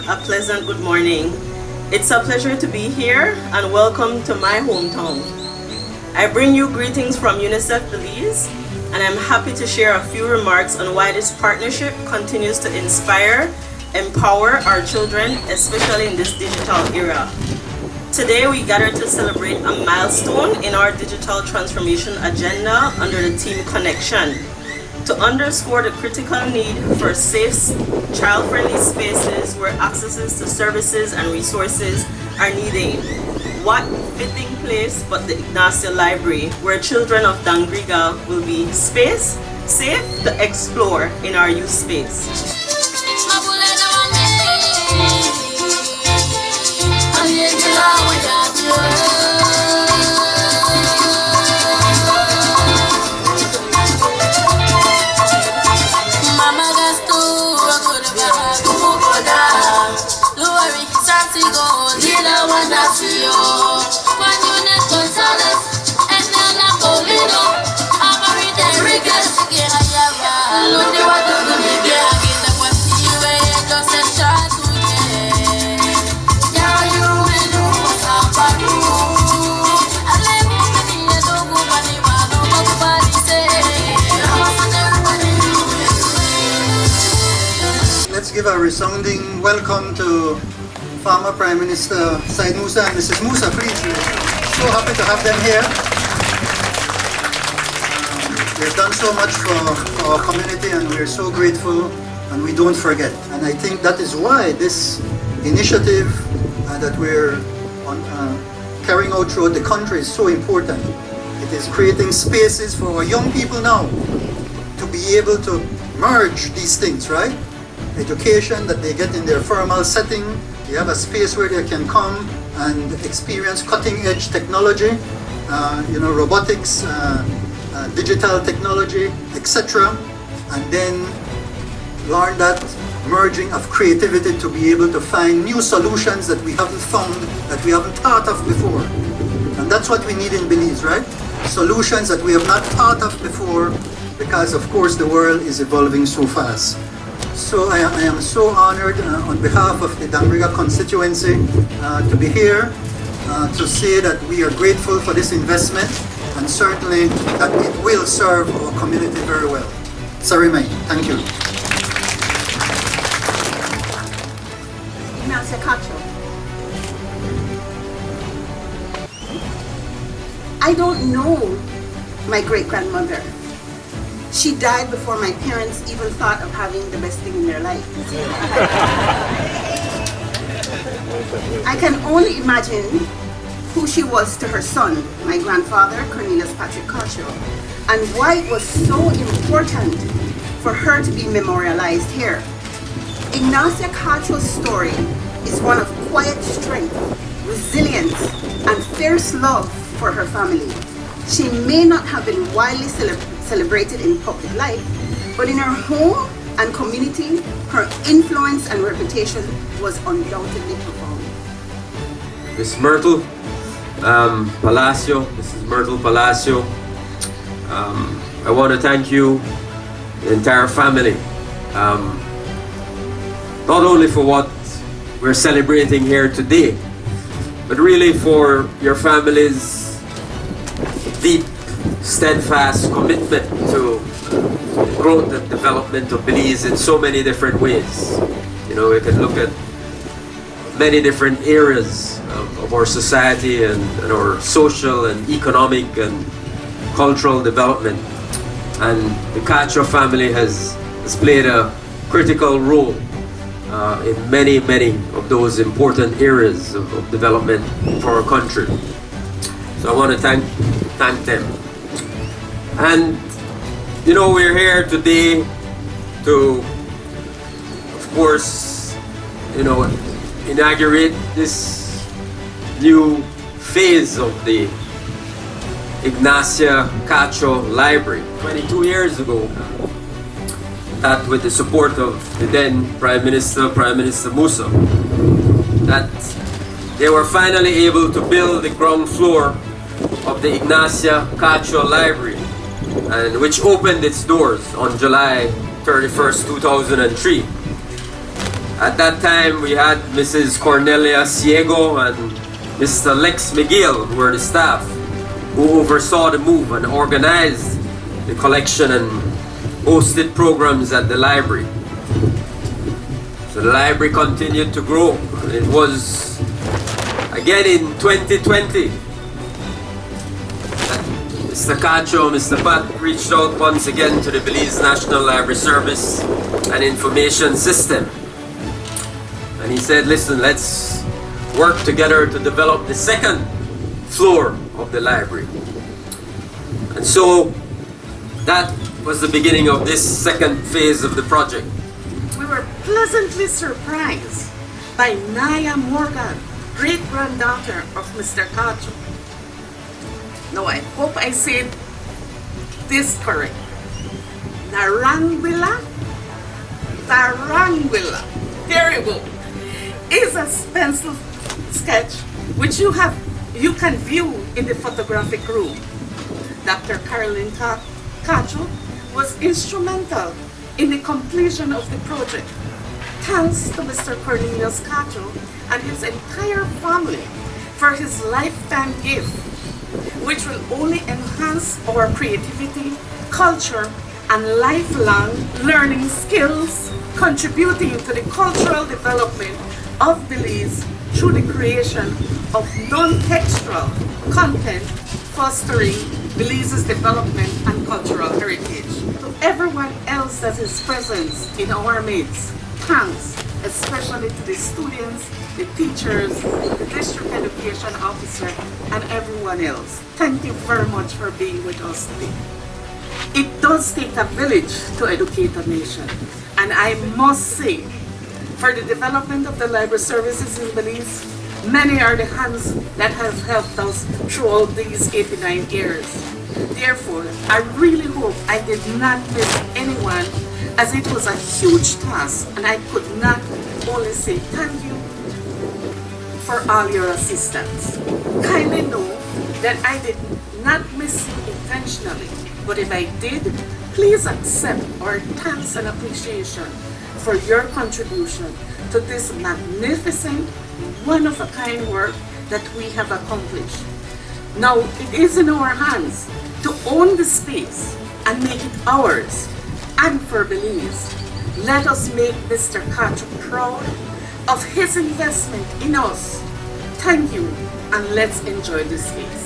a pleasant good morning. It's a pleasure to be here and welcome to my hometown. I bring you greetings from UNICEF Belize, and I'm happy to share a few remarks on why this partnership continues to inspire, empower our children, especially in this digital era. Today we gather to celebrate a milestone in our digital transformation agenda under the theme Connection, to underscore the critical need for safe, child-friendly spaces where accesses to services and resources are needed. What fitting place but the Ignacia Library, where children of Dangriga will be safe to explore in our youth space. Let's give a resounding welcome to former Prime Minister Said Musa and Mrs. Musa, please. We're so happy to have them here. They've done so much for our community and we're so grateful and we don't forget. And I think that is why this initiative that we're carrying out throughout the country is so important. It is creating spaces for our young people now to be able to merge these things, right? Education that they get in their formal setting, they have a space where they can come and experience cutting-edge technology, robotics, digital technology, etc. And then learn that merging of creativity to be able to find new solutions that we haven't found, that we haven't thought of before. And that's what we need in Belize, right? Solutions that we have not thought of before, because of course the world is evolving so fast. So I am so honored on behalf of the Dangriga constituency to be here to say that we are grateful for this investment and certainly that it will serve our community very well. Sarimay, thank you. Ignacia Cacho. I don't know my great-grandmother. She died before my parents even thought of having the best thing in their life. I can only imagine who she was to her son, my grandfather, Cornelius Patrick Cacho, and why it was so important for her to be memorialized here. Ignacia Cacho's story is one of quiet strength, resilience, and fierce love for her family. She may not have been widely celebrated in public life, but in her home and community, her influence and reputation was undoubtedly profound. Miss Myrtle Palacio, Mrs. Myrtle Palacio, I want to thank you, the entire family, not only for what we're celebrating here today, but really for your family's deep, steadfast commitment to the growth and development of Belize in so many different ways. You know, we can look at many different areas of our society and our social and economic and cultural development. And the Cacho family has played a critical role in many of those important areas of development for our country. So I want to thank them. And you know, we're here today to, of course, you know, inaugurate this new phase of the Ignacia Cacho Library. 22 years ago, that with the support of the then Prime Minister Musa, that they were finally able to build the ground floor of the Ignacia Cacho Library, and which opened its doors on July 31st, 2003. At that time, we had Mrs. Cornelia Ciego and Mr. Lex McGill, who were the staff who oversaw the move and organized the collection and hosted programs at the library. So the library continued to grow. It was again in 2020 that Mr. Cacho, Mr. Pat reached out once again to the Belize National Library Service and Information System. And he said, listen, let's work together to develop the second floor of the library. And so that was the beginning of this second phase of the project. We were pleasantly surprised by Naya Morgan, great-granddaughter of Mr. Cacho. Now I hope I said this correct. Narangwila, very good, is a pencil sketch which you can view in the photographic room. Dr. Caroline Cacho was instrumental in the completion of the project. Thanks to Mr. Cornelius Cacho and his entire family for his lifetime gift, which will only enhance our creativity, culture, and lifelong learning skills, contributing to the cultural development of Belize through the creation of non-textual content, fostering Belize's development and cultural heritage. To everyone else that is present in our midst, thanks especially to the students, the teachers, the district education officer, and everyone else. Thank you very much for being with us today. It does take a village to educate a nation, and I must say, for the development of the library services in Belize, many are the hands that have helped us throughout these 89 years. Therefore, I really hope I did not miss anyone, as it was a huge task, and I could not only say thank you for all your assistance. Kindly know that I did not miss you intentionally, but if I did, please accept our thanks and appreciation for your contribution to this magnificent, one-of-a-kind work that we have accomplished. Now it is in our hands to own the space and make it ours. And for Belize, let us make Mr. Cacho proud of his investment in us. Thank you, and let's enjoy the space.